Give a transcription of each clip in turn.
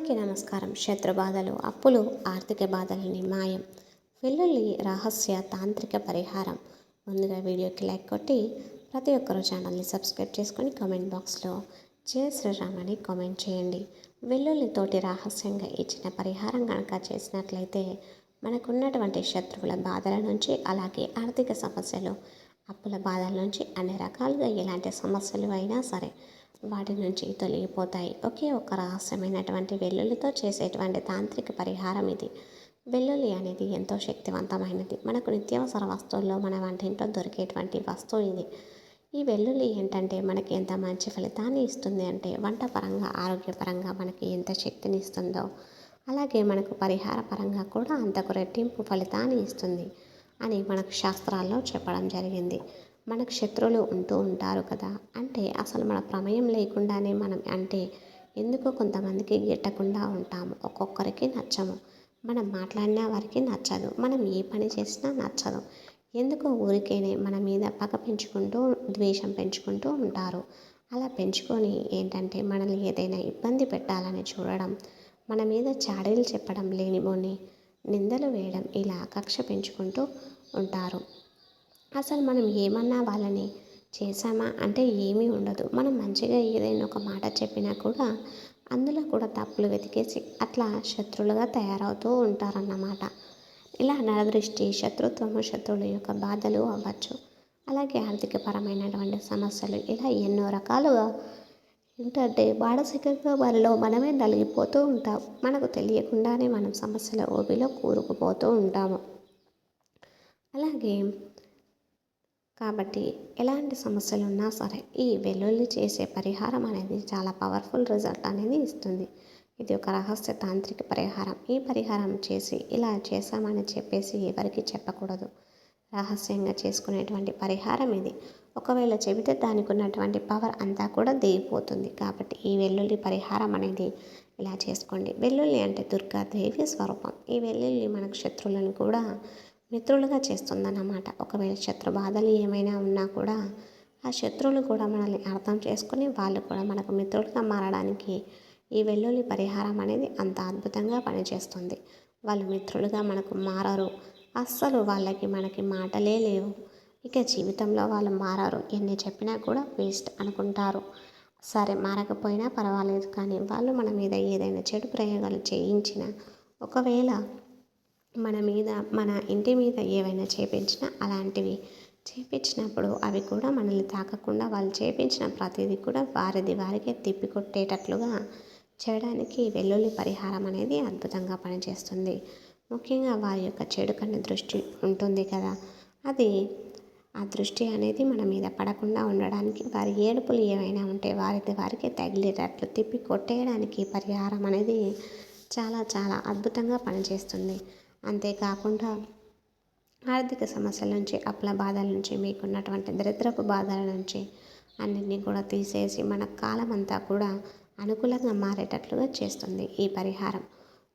అందరికీ నమస్కారం. శత్రు బాధలు, అప్పులు, ఆర్థిక బాధలని మాయం. వెల్లుల్లి రహస్య తాంత్రిక పరిహారం. ముందుగా వీడియోకి లైక్ కొట్టి ప్రతి ఒక్కరూ ఛానల్ని సబ్స్క్రైబ్ చేసుకొని కామెంట్ బాక్స్లో జై శ్రీరామ్ అని కామెంట్ చేయండి. వెల్లుల్లితోటి రహస్యంగా ఇచ్చిన పరిహారం కనుక చేసినట్లయితే మనకున్నటువంటి శత్రువుల బాధల నుంచి, అలాగే ఆర్థిక సమస్యలు, అప్పుల బాధల నుంచి, అన్ని రకాలుగా ఎలాంటి సమస్యలు అయినా సరే వాటి నుంచి తొలగిపోతాయి. ఒకే ఒక రహస్యమైనటువంటి వెల్లుల్లితో చేసేటువంటి తాంత్రిక పరిహారం ఇది. వెల్లుల్లి అనేది ఎంతో శక్తివంతమైనది. మనకు నిత్యావసర వస్తువుల్లో మన వంటింట్లో దొరికేటువంటి వస్తువు ఇది. ఈ వెల్లుల్లి ఏంటంటే మనకి ఎంత మంచి ఫలితాన్ని ఇస్తుంది అంటే వంట పరంగా, ఆరోగ్యపరంగా మనకి ఎంత శక్తిని ఇస్తుందో అలాగే మనకు పరిహార పరంగా కూడా అంతకు రెట్టింపు ఫలితాన్ని ఇస్తుంది అని మనకు శాస్త్రాల్లో చెప్పడం జరిగింది. మనకు శత్రువులు ఉంటూ ఉంటారు కదా, అంటే అసలు మన ప్రమేయం లేకుండానే మనం అంటే ఎందుకో కొంతమందికి గిట్టకుండా ఉంటాము. ఒక్కొక్కరికి నచ్చము. మనం మాట్లాడినా వారికి నచ్చదు. మనం ఏ పని చేసినా నచ్చదు. ఎందుకో ఊరికేనే మన మీద పగ పెంచుకుంటూ, ద్వేషం పెంచుకుంటూ ఉంటారు. అలా పెంచుకొని ఏంటంటే మనల్ని ఏదైనా ఇబ్బంది పెట్టాలని చూడడం, మన మీద చాడీలు చెప్పడం, లేనిపోని నిందలు వేయడం, ఇలా కక్ష పెంచుకుంటూ ఉంటారు. అసలు మనం ఏమన్నా వాళ్ళని చేశామా అంటే ఏమీ ఉండదు. మనం మంచిగా ఏదైనా ఒక మాట చెప్పినా కూడా అందులో కూడా తప్పులు వెతికేసి అట్లా శత్రువులుగా తయారవుతూ ఉంటారన్నమాట. ఇలా నరదృష్టి, శత్రుత్వము, శత్రువుల యొక్క బాధలు అవ్వచ్చు. అలాగే ఆర్థికపరమైనటువంటి సమస్యలు, ఇలా ఎన్నో రకాలుగా ఏంటంటే మానసికంగా మనలో మనమే నలిగిపోతూ ఉంటాం. మనకు తెలియకుండానే మనం సమస్యల ఊబిలో కూరుకుపోతూ ఉంటాము. అలాగే కాబట్టి ఎలాంటి సమస్యలు ఉన్నా సరే ఈ వెల్లుల్లి చేసే పరిహారం అనేది చాలా పవర్ఫుల్ రిజల్ట్ అనేది ఇస్తుంది. ఇది ఒక రహస్య తాంత్రిక పరిహారం. ఈ పరిహారం చేసి ఇలా చేశామని చెప్పేసి ఎవరికి చెప్పకూడదు. రహస్యంగా చేసుకునేటువంటి పరిహారం ఇది. ఒకవేళ చెబితే దానికి ఉన్నటువంటి పవర్ అంతా కూడా దిగిపోతుంది. కాబట్టి ఈ వెల్లుల్లి పరిహారం అనేది ఇలా చేసుకోండి. వెల్లుల్లి అంటే దుర్గాదేవి స్వరూపం. ఈ వెల్లుల్లి మనకు శత్రువులను కూడా మిత్రులుగా చేస్తుందన్నమాట. ఒకవేళ శత్రు బాధలు ఏమైనా ఉన్నా కూడా ఆ శత్రువులు కూడా మనల్ని అర్థం చేసుకుని వాళ్ళు కూడా మనకు మిత్రులుగా మారడానికి ఈ వెల్లుల్లి పరిహారం అనేది అంత అద్భుతంగా పనిచేస్తుంది. వాళ్ళు మిత్రులుగా మనకు మారరు. అస్సలు వాళ్ళకి మనకి మాటలే లేవు. ఇక జీవితంలో వాళ్ళు మారరు. ఎన్ని చెప్పినా కూడా వేస్ట్ అనుకుంటారు. సరే మారకపోయినా పర్వాలేదు, కానీ వాళ్ళు మన మీద ఏదైనా చెడు ప్రయోగాలు చేయించినా, ఒకవేళ మన మీద, మన ఇంటి మీద ఏవైనా చేపించినా, అలాంటివి చేపించినప్పుడు అవి కూడా మనల్ని తాకకుండా వాళ్ళు చేపించిన ప్రతిదీ కూడా వారికే తిప్పికొట్టేటట్లుగా చేయడానికి వెల్లుల్లి పరిహారం అనేది అద్భుతంగా పనిచేస్తుంది. ముఖ్యంగా వారి యొక్క చెడు కన్ను దృష్టి ఉంటుంది కదా, అది ఆ దృష్టి అనేది మన మీద పడకుండా ఉండడానికి, వారి ఏడుపులు ఏమైనా ఉంటే వారికే తగిలేటట్లు తిప్పి కొట్టేయడానికి పరిహారం అనేది చాలా చాలా అద్భుతంగా పనిచేస్తుంది. అంతేకాకుండా ఆర్థిక సమస్యల నుంచి, అప్పుల బాధల నుంచి, మీకున్నటువంటి దరిద్రపు బాధల నుంచి అన్నింటినీ కూడా తీసేసి మన కాలం అంతా కూడా అనుకూలంగా మారేటట్లుగా చేస్తుంది ఈ పరిహారం.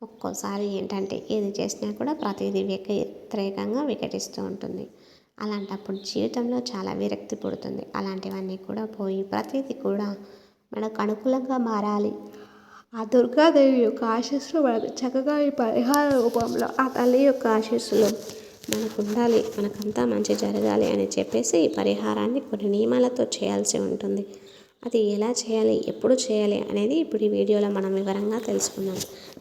ఒక్కోసారి ఏంటంటే ఏది చేసినా కూడా ప్రతిదీ వ్యతిరేకంగా వికటిస్తూ ఉంటుంది. అలాంటప్పుడు జీవితంలో చాలా విరక్తి పుడుతుంది. అలాంటివన్నీ కూడా పోయి ప్రతిదీ కూడా మనకు అనుకూలంగా మారాలి. ఆ దుర్గాదేవి యొక్క ఆశీస్సులు మనకు చక్కగా ఈ పరిహార రూపంలో ఆ తల్లి యొక్క ఆశీస్సులు మనకు ఉండాలి, మనకంతా మంచి జరగాలి అని చెప్పేసి ఈ పరిహారాన్ని కొన్ని నియమాలతో చేయాల్సి ఉంటుంది. అది ఎలా చేయాలి, ఎప్పుడు చేయాలి అనేది ఇప్పుడు ఈ వీడియోలో మనం వివరంగా తెలుసుకుందాం.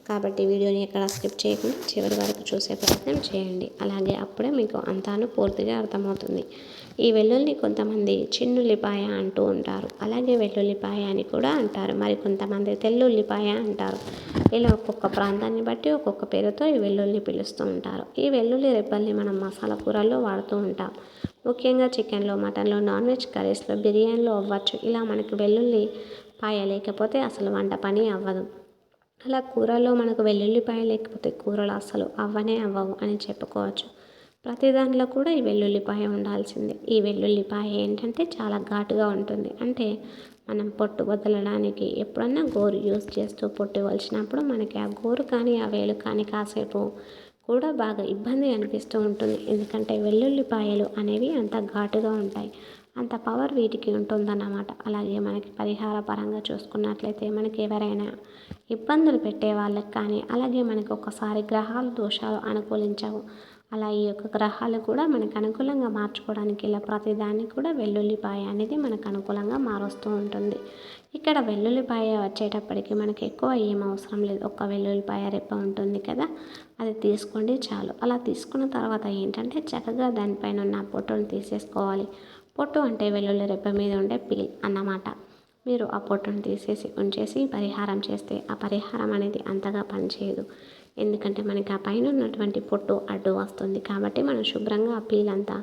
కాబట్టి వీడియోని ఎక్కడ స్కిప్ చేయకుండా చివరి వరకు చూసే ప్రయత్నం చేయండి. అలాగే అప్పుడే మీకు అంతాను పూర్తిగా అర్థమవుతుంది. ఈ వెల్లుల్లి కొంతమంది చిన్నుల్లిపాయ అంటూ ఉంటారు, అలాగే వెల్లుల్లిపాయ అని కూడా అంటారు. మరి కొంతమంది తెల్లుల్లిపాయ అంటారు. ఇలా ఒక్కొక్క ప్రాంతాన్ని బట్టి ఒక్కొక్క పేరుతో ఈ వెల్లుల్లి పిలుస్తూ ఉంటారు. ఈ వెల్లుల్లి రెబ్బల్ని మనం మసాలా కూరల్లో వాడుతూ ఉంటాం. ముఖ్యంగా చికెన్లో, మటన్లో, నాన్ వెజ్ కర్రీస్లో, బిర్యానీలో అవ్వచ్చు. ఇలా మనకు వెల్లుల్లి పాయ లేకపోతే అసలు వంట పని అవ్వదు. అలా కూరల్లో మనకు వెల్లుల్లిపాయ లేకపోతే కూరలు అసలు అవ్వవు అని చెప్పుకోవచ్చు. ప్రతి దాంట్లో కూడా ఈ వెల్లుల్లిపాయ ఉండాల్సిందే. ఈ వెల్లుల్లిపాయ ఏంటంటే చాలా ఘాటుగా ఉంటుంది. అంటే మనం పొట్టు వదలడానికి ఎప్పుడన్నా గోరు యూజ్ చేస్తూ పొట్టు వలిచినప్పుడు మనకి ఆ గోరు కానీ ఆ వేలు కానీ కాసేపు కూడా బాగా ఇబ్బంది అనిపిస్తూ ఉంటుంది. ఎందుకంటే వెల్లుల్లిపాయలు అనేవి అంత ఘాటుగా ఉంటాయి. అంత పవర్ వీటికి ఉంటుందన్నమాట. అలాగే మనకి పరిహార పరంగా చూసుకున్నట్లయితే మనకి ఎవరైనా ఇబ్బందులు పెట్టే వాళ్ళకి కానీ, అలాగే మనకి ఒకసారి గ్రహాల దోషాలు అనుకూలించవు. అలా ఈ యొక్క గ్రహాలు కూడా మనకు అనుకూలంగా మార్చుకోవడానికి ఇలా ప్రతిదాన్ని కూడా వెల్లుల్లిపాయ అనేది మనకు అనుకూలంగా మారుస్తూ ఉంటుంది. ఇక్కడ వెల్లుల్లిపాయ వచ్చేటప్పటికి మనకి ఎక్కువ ఏం అవసరం లేదు. ఒక్క వెల్లుల్లిపాయ రెప్ప ఉంటుంది కదా, అది తీసుకోండి చాలు. అలా తీసుకున్న తర్వాత ఏంటంటే చక్కగా దానిపైన ఉన్న పొట్టును తీసేసుకోవాలి. పొట్టు అంటే వెల్లుల్లి రెప్ప మీద ఉండే పీల్ అన్నమాట. మీరు ఆ పొట్టును తీసేసి ఉంచేసి పరిహారం చేస్తే ఆ పరిహారం అనేది అంతగా పనిచేయదు. ఎందుకంటే మనకి ఆ పైన ఉన్నటువంటి పొట్టు అడ్డు వస్తుంది. కాబట్టి మనం శుభ్రంగా ఆ పీల్ అంతా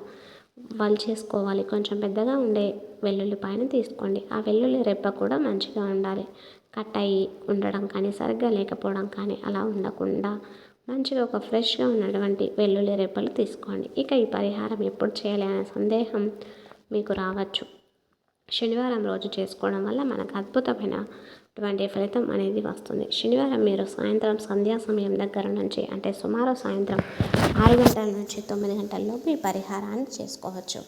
వలిచేసుకోవాలి. కొంచెం పెద్దగా ఉండే వెల్లుల్లిపాయను తీసుకోండి. ఆ వెల్లుల్లి రెప్ప కూడా మంచిగా ఉండాలి. కట్ అయ్యి ఉండడం కానీ, సరిగ్గా లేకపోవడం కానీ అలా ఉండకుండా మంచిగా ఒక ఫ్రెష్గా ఉన్నటువంటి వెల్లుల్లి రెప్పలు తీసుకోండి. ఇక ఈ పరిహారం ఎప్పుడు చేయాలి అనే సందేహం మీకు రావచ్చు. శనివారం రోజు చేసుకోవడం వల్ల మనకు అద్భుతమైనటువంటి ఫలితం అనేది వస్తుంది. శనివారం మీరు సాయంత్రం సంధ్యా సమయం దగ్గర నుంచి అంటే సుమారు సాయంత్రం 6 గంటల నుంచి 9 గంటల్లోపు ఈ పరిహారాన్ని చేసుకోవచ్చు.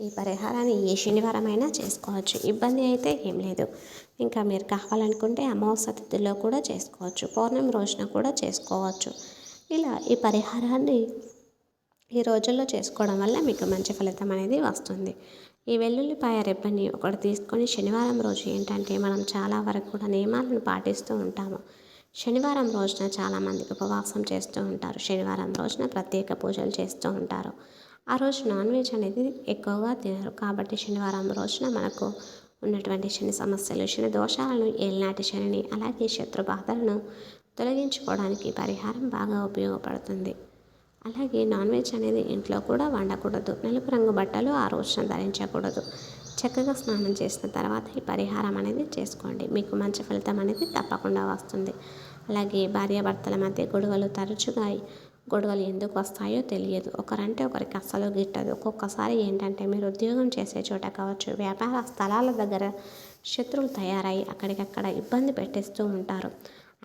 ఈ పరిహారాన్ని ఏ శనివారం అయినా చేసుకోవచ్చు. ఇబ్బంది అయితే ఏం లేదు. ఇంకా మీరు కావాలనుకుంటే అమావాస్య తిథిలో కూడా చేసుకోవచ్చు. పౌర్ణమి రోజున కూడా చేసుకోవచ్చు. ఇలా ఈ పరిహారాన్ని ఈ రోజుల్లో చేసుకోవడం వల్ల మీకు మంచి ఫలితం అనేది వస్తుంది. ఈ వెల్లుల్లిపాయ రెబ్బని ఒకటి తీసుకొని శనివారం రోజు ఏంటంటే మనం చాలా వరకు కూడా నియమాలను పాటిస్తూ ఉంటాము. శనివారం రోజున చాలామంది ఉపవాసం చేస్తూ ఉంటారు. శనివారం రోజున ప్రత్యేక పూజలు చేస్తూ ఉంటారు. ఆ రోజు నాన్ వెజ్ అనేది ఎక్కువగా తినరు. కాబట్టి శనివారం రోజున మనకు ఉన్నటువంటి శని సమస్యలు, శని దోషాలను, ఏలినాటి శనిని, అలాగే శత్రు బాధలను తొలగించుకోవడానికి పరిహారం బాగా ఉపయోగపడుతుంది. అలాగే నాన్ వెజ్ అనేది ఇంట్లో కూడా వండకూడదు. నలుపు రంగు బట్టలు ఆ రోజున ధరించకూడదు. చక్కగా స్నానం చేసిన తర్వాత ఈ పరిహారం అనేది చేసుకోండి. మీకు మంచి ఫలితం అనేది తప్పకుండా వస్తుంది. అలాగే భార్యాభర్తల మధ్య గొడవలు ఎందుకు వస్తాయో తెలియదు. ఒకరంటే ఒకరికి అస్సలు గిట్టదు. ఒక్కొక్కసారి ఏంటంటే మీరు ఉద్యోగం చేసే చోట కావచ్చు, వ్యాపార స్థలాల దగ్గర శత్రువులు తయారై అక్కడికక్కడ ఇబ్బంది పెట్టేస్తూ ఉంటారు.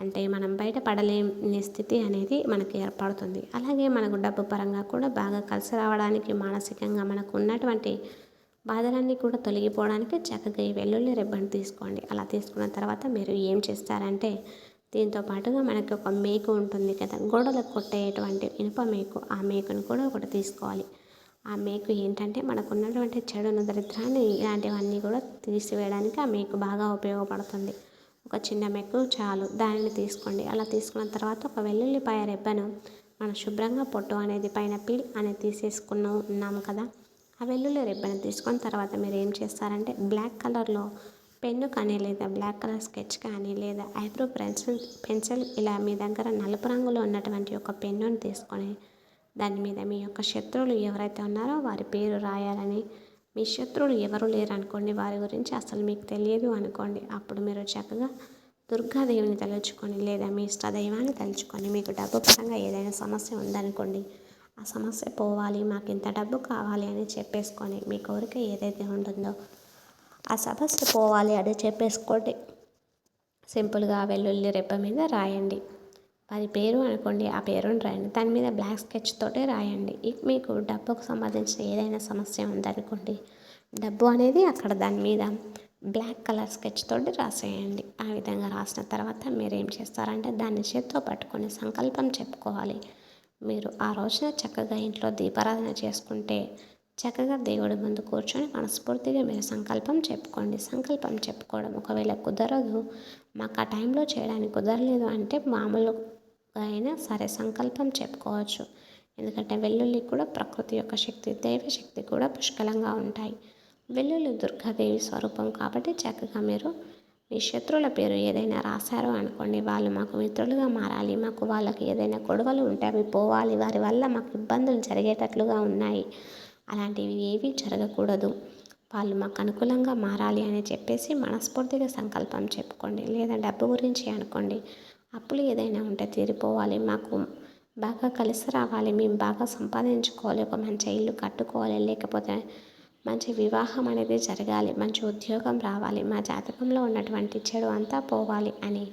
అంటే మనం బయటపడలేని స్థితి అనేది మనకి ఏర్పడుతుంది. అలాగే మనకు డబ్బు పరంగా కూడా బాగా కలిసి రావడానికి, మానసికంగా మనకు ఉన్నటువంటి బాధలన్నీ కూడా తొలగిపోవడానికి చక్కగా ఈ వెల్లుల్లి రెబ్బను తీసుకోండి. అలా తీసుకున్న తర్వాత మీరు ఏం చేస్తారంటే దీంతో పాటుగా మనకి ఒక మేకు ఉంటుంది కదా, గోడలకు కొట్టేటువంటి ఇనుప మేకు, ఆ మేకును కూడా ఒకటి తీసుకోవాలి. ఆ మేకు ఏంటంటే మనకు ఉన్నటువంటి చెడును, దరిద్రాన్ని, ఇలాంటివన్నీ కూడా తీసివేయడానికి ఆ మేకు బాగా ఉపయోగపడుతుంది. ఒక చిన్న మెక్కు చాలు, దానిని తీసుకోండి. అలా తీసుకున్న తర్వాత ఒక వెల్లుల్లిపాయ రెబ్బను మనం శుభ్రంగా పొట్టు అనేది పైన పీల్ అనేది ఉన్నాము కదా, ఆ వెల్లుల్లి రెబ్బను తీసుకున్న తర్వాత మీరు ఏం చేస్తారంటే బ్లాక్ కలర్లో పెన్ను కానీ, లేదా బ్లాక్ కలర్ స్కెచ్ కానీ, లేదా ఐబ్రో పెన్సిల్ ఇలా మీ దగ్గర నలుపు రంగులో ఉన్నటువంటి ఒక పెన్నును తీసుకొని దాని మీద మీ యొక్క శత్రువులు ఎవరైతే ఉన్నారో వారి పేరు రాయాలని, మీ శత్రువులు ఎవరు లేరు అనుకోండి, వారి గురించి అసలు మీకు తెలియదు అనుకోండి, అప్పుడు మీరు చక్కగా దుర్గాదేవిని తలుచుకొని లేదా మీ ఇష్టదైవాన్ని తలుచుకొని మీకు డబ్బు పరంగా ఏదైనా సమస్య ఉందనుకోండి, ఆ సమస్య పోవాలి, మాకు ఇంత డబ్బు కావాలి అని చెప్పేసుకొని మీ కోరిక ఏదైతే ఉంటుందో ఆ సమస్య పోవాలి అని చెప్పేసుకోండి. సింపుల్గా వెల్లుల్లి రెబ్బ మీద రాయండి. అది పేరు అనుకోండి, ఆ పేరుని రాయండి. దాని మీద బ్లాక్ స్కెచ్ తోటే రాయండి. మీకు డబ్బుకు సంబంధించిన ఏదైనా సమస్య ఉందనుకోండి, డబ్బు అనేది అక్కడ దాని మీద బ్లాక్ కలర్ స్కెచ్ తోటి రాసేయండి. ఆ విధంగా రాసిన తర్వాత మీరు ఏం చేస్తారంటే దాన్ని చేత్తో పట్టుకొని సంకల్పం చెప్పుకోవాలి. మీరు ఆ రోజున చక్కగా ఇంట్లో దీపారాధన చేసుకుంటే చక్కగా దేవుడి ముందు కూర్చొని మనస్ఫూర్తిగా మీరు సంకల్పం చెప్పుకోండి. సంకల్పం చెప్పుకోవడం ఒకవేళ కుదరదు, మాకు ఆ టైంలో చేయడానికి కుదరలేదు అంటే మామూలుగా అయినా సరే సంకల్పం చెప్పుకోవచ్చు. ఎందుకంటే వెల్లుల్లి కూడా ప్రకృతి యొక్క శక్తి, దైవశక్తి కూడా పుష్కలంగా ఉంటాయి. వెల్లుల్లి దుర్గాదేవి స్వరూపం కాబట్టి చక్కగా మీరు మీ శత్రువుల పేరు ఏదైనా రాశారో అనుకోండి, వాళ్ళు మాకు మిత్రులుగా మారాలి, మాకు వాళ్ళకి ఏదైనా గొడవలు ఉంటే అవి పోవాలి, వారి వల్ల మాకు ఇబ్బందులు జరిగేటట్లుగా ఉన్నాయి, అలాంటివి ఏవీ జరగకూడదు, వాళ్ళు మాకు అనుకూలంగా మారాలి అని చెప్పేసి మనస్ఫూర్తిగా సంకల్పం చెప్పుకోండి. లేదా డబ్బు గురించి అనుకోండి, అప్పులు ఏదైనా ఉంటే తీరిపోవాలి, మాకు బాగా కలిసి రావాలి, మేము బాగా సంపాదించుకోవాలి, ఒక మంచి ఇల్లు కట్టుకోవాలి, లేకపోతే మంచి వివాహం అనేది జరగాలి, మంచి ఉద్యోగం రావాలి, మా జాతకంలో ఉన్నటువంటి చెడు అంతా పోవాలి అని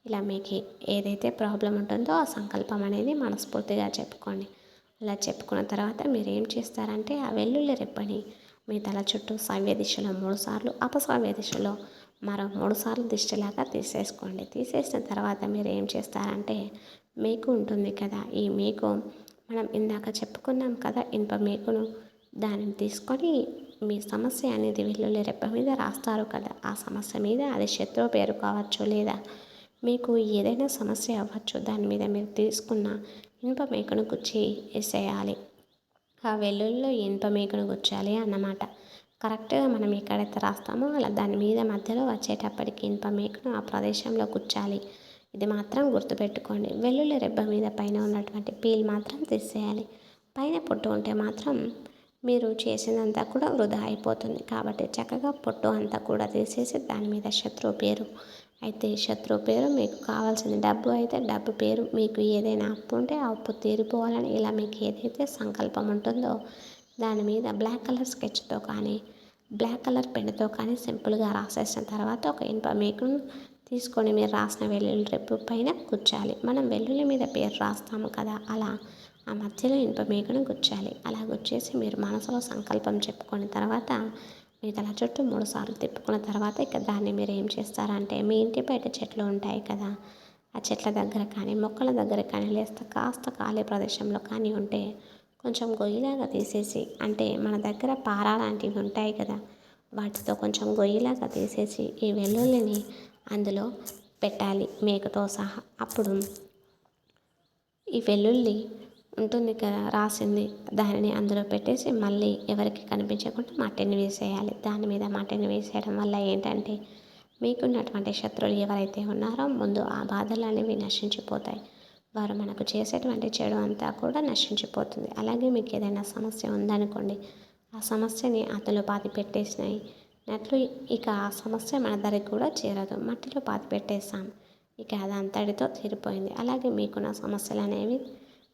ఇలా మీకు ఏదైతే ప్రాబ్లం ఉంటుందో ఆ సంకల్పం అనేది మనస్ఫూర్తిగా చెప్పుకోండి. అలా చెప్పుకున్న తర్వాత మీరు ఏం చేస్తారంటే ఆ వెల్లుల్లి రెప్పని మీ తల చుట్టూ సవ్య దిశలో 3 సార్లు, అపసవ్య దిశలో మరో 3 సార్లు దిష్టిలాగా తీసేసుకోండి. తీసేసిన తర్వాత మీరు ఏం చేస్తారంటే, మేకు ఉంటుంది కదా, ఈ మేకు మనం ఇందాక చెప్పుకున్నాం కదా ఇనుప మేకును, దానిని తీసుకొని మీ సమస్య అనేది వెల్లుల్లి రెబ్బ మీద రాస్తారు కదా, ఆ సమస్య మీద అది శత్రువు పేరు కావచ్చు లేదా మీకు ఏదైనా సమస్య అవ్వచ్చు, దాని మీద మీరు తీసుకున్న ఇనుప మేకును గుచ్చి వేసేయాలి. ఆ వెల్లుల్లిలో ఇనుప మేకును గుచ్చాలి అన్నమాట. కరెక్ట్గా మనం ఎక్కడైతే రాస్తామో అలా దాని మీద మధ్యలో వచ్చేటప్పటికి ఇనుప మేకును ఆ ప్రదేశంలో గుచ్చాలి. ఇది మాత్రం గుర్తుపెట్టుకోండి. వెల్లుల్లి రెబ్బ మీద పైన ఉన్నటువంటి పీల్ మాత్రం తీసేయాలి. పైన పొట్టు ఉంటే మాత్రం మీరు చేసినంతా కూడా వృధా అయిపోతుంది. కాబట్టి చక్కగా పొట్టు అంతా కూడా తీసేసి దాని మీద శత్రువు పేరు, అయితే శత్రువు పేరు, మీకు కావాల్సిన డబ్బు అయితే డబ్బు పేరు, మీకు ఏదైనా అప్పు ఉంటే ఆ అప్పు తీరిపోవాలని ఇలా మీకు ఏదైతే సంకల్పం ఉంటుందో దాని మీద బ్లాక్ కలర్ స్కెచ్తో కానీ బ్లాక్ కలర్ పెన్నుతో కానీ సింపుల్గా రాసేసిన తర్వాత ఒక ఇనుప మేకును తీసుకొని మీరు రాసిన వెల్లుల్లి రెబ్బ పైన గుచ్చాలి. మనం వెల్లుల్లి మీద పేరు రాస్తాము కదా, అలా ఆ మధ్యలో ఇనుప మేకును గుచ్చాలి. అలా గుచ్చేసి మీరు మనసులో సంకల్పం చెప్పుకున్న తర్వాత మీ తల చుట్టూ 3 సార్లు తిప్పుకున్న తర్వాత ఇక దాన్ని మీరు ఏం చేస్తారంటే, మీ ఇంటి బయట చెట్లు ఉంటాయి కదా, ఆ చెట్ల దగ్గర కానీ మొక్కల దగ్గర కానీ లేస్తే కాస్త ఖాళీ ప్రదేశంలో కానీ ఉంటే కొంచెం గొయ్యిలాగా తీసేసి, అంటే మన దగ్గర పార లాంటివి ఉంటాయి కదా, వాటితో కొంచెం గొయ్యిలాగా తీసేసి ఈ వెల్లుల్లిని అందులో పెట్టాలి మేకతో సహా. అప్పుడు ఈ వెల్లుల్లి ఉంటుంది కదా రాసింది, దానిని అందులో పెట్టేసి మళ్ళీ ఎవరికి కనిపించకుండా మట్టిని వేసేయాలి. దాని మీద మట్టిని వేసేయడం వల్ల ఏంటంటే, మీకున్నటువంటి శత్రువులు ఎవరైతే ఉన్నారో ముందు ఆ బాధలు అనేవి నశించిపోతాయి. వారు మనకు చేసేటువంటి చెడు అంతా కూడా నశించిపోతుంది. అలాగే మీకు ఏదైనా సమస్య ఉందనుకోండి, ఆ సమస్యని అందులో పాతి పెట్టేసినట్లు ఇక ఆ సమస్య మన దగ్గరికి కూడా చేరదు. మట్టిలో పాతి పెట్టేస్తాం, ఇక అది అంతటితో తీరిపోయింది. అలాగే మీకున్న సమస్యలు అనేవి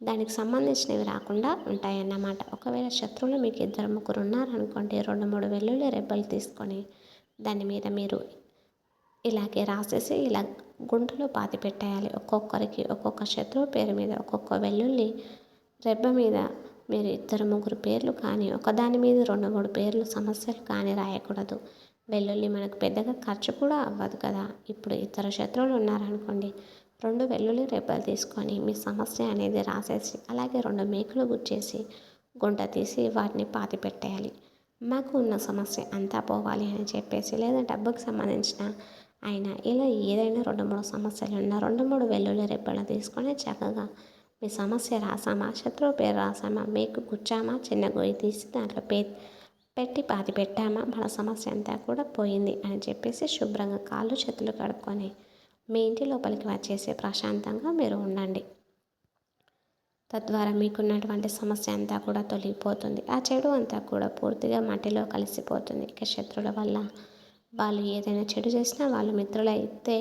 దానికి సంబంధించినవి రాకుండా ఉంటాయన్నమాట. ఒకవేళ శత్రువులు మీకు 2, 3 ఉన్నారనుకోండి, 2, 3 వెల్లుల్లి రెబ్బలు తీసుకొని దాని మీద మీరు ఇలాగే రాసేసి ఇలా గుంటలో పాతి పెట్టేయాలి. ఒక్కొక్కరికి ఒక్కొక్క శత్రువు పేరు మీద ఒక్కొక్క వెల్లుల్లి రెబ్బ మీద మీరు 2, 3 పేర్లు కానీ ఒకదాని మీద 2, 3 పేర్లు సమస్యలు కానీ రాయకూడదు. వెల్లుల్లి మనకు పెద్దగా ఖర్చు కూడా అవ్వదు కదా. ఇప్పుడు ఇతర శత్రువులు ఉన్నారనుకోండి, 2 వెల్లుల్లి రెబ్బలు తీసుకొని మీ సమస్య అనేది రాసేసి అలాగే 2 మేకులు గుచ్చేసి గుంట తీసి వాటిని పాతి పెట్టేయాలి. మాకు ఉన్న సమస్య అంతా పోవాలి అని చెప్పేసి, లేదా డబ్బుకు సంబంధించిన అయినా ఇలా ఏదైనా 2, 3 సమస్యలు ఉన్న 2, 3 వెల్లుల్లి రెబ్బలు తీసుకొని చక్కగా మీ సమస్య రాసామా, శత్రువు పేరు రాసామా, మేకు గుచ్చామా, చిన్న గొయ్యి తీసి దాంట్లో పెట్టి పాతి పెట్టామా, మన సమస్య అంతా కూడా పోయింది అని చెప్పేసి శుభ్రంగా కాళ్ళు చేతులు కడుక్కొని మీ ఇంటి లోపలికి వచ్చేసి ప్రశాంతంగా మీరు ఉండండి. తద్వారా మీకున్నటువంటి సమస్య అంతా కూడా తొలగిపోతుంది. ఆ చెడు అంతా కూడా పూర్తిగా మట్టిలో కలిసిపోతుంది. ఇక శత్రువుల వల్ల వాళ్ళు ఏదైనా చెడు చేసినా వాళ్ళు మిత్రులు అయితే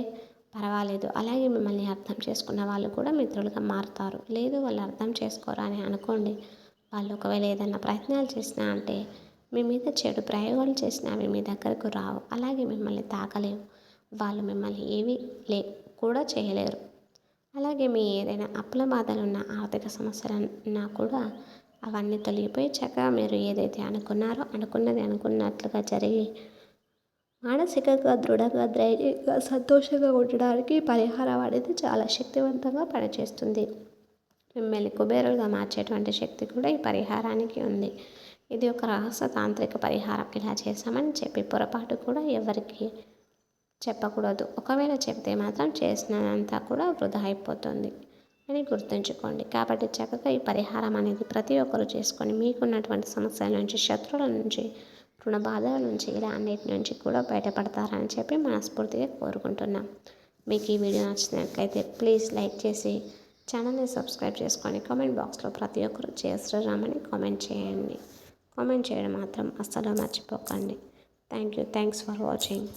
పర్వాలేదు, అలాగే మిమ్మల్ని అర్థం చేసుకున్న వాళ్ళు కూడా మిత్రులుగా మారుతారు. లేదు వాళ్ళు అర్థం చేసుకోరా అని అనుకోండి, వాళ్ళు ఒకవేళ ఏదైనా ప్రయత్నాలు చేసినా అంటే మీ మీద చెడు ప్రయోగాలు చేసినా అవి మీ దగ్గరకు రావు, అలాగే మిమ్మల్ని తాకలేవు, వాళ్ళు మిమ్మల్ని ఏవి కూడా చేయలేరు. అలాగే మీ ఏదైనా అప్పుల బాధలున్నా, ఆర్థిక సమస్యలున్నా కూడా అవన్నీ తొలగిపోయి చక్కగా మీరు ఏదైతే అనుకున్నారో అనుకున్నది అనుకున్నట్లుగా జరిగి మానసికంగా దృఢంగా ధైర్యంగా సంతోషంగా ఉండడానికి పరిహారం అనేది చాలా శక్తివంతంగా పనిచేస్తుంది. మిమ్మల్ని కుబేరులుగా మార్చేటువంటి శక్తి కూడా ఈ పరిహారానికి ఉంది. ఇది ఒక రహస్య తాంత్రిక పరిహారం. ఇలా చేశామని చెప్పి పొరపాటు కూడా ఎవరికి చెప్పకూడదు. ఒకవేళ చెప్తే మాత్రం చేసినంతా కూడా వృధా అయిపోతుంది అని గుర్తుంచుకోండి. కాబట్టి చక్కగా ఈ పరిహారం అనేది ప్రతి ఒక్కరూ చేసుకొని మీకున్నటువంటి సమస్యల నుంచి, శత్రువుల నుంచి, రుణ బాధల నుంచి, ఇలా అన్నిటి నుంచి కూడా బయటపడతారని చెప్పి మనస్ఫూర్తిగా కోరుకుంటున్నాం. మీకు ఈ వీడియో నచ్చినట్లయితే ప్లీజ్ లైక్ చేసి ఛానల్ని సబ్స్క్రైబ్ చేసుకొని కామెంట్ బాక్స్లో ప్రతి ఒక్కరు జయ శ్రీరామ్ అని కామెంట్ చేయండి. కామెంట్ చేయడం మాత్రం అస్సలు మర్చిపోకండి. Thanks for watching.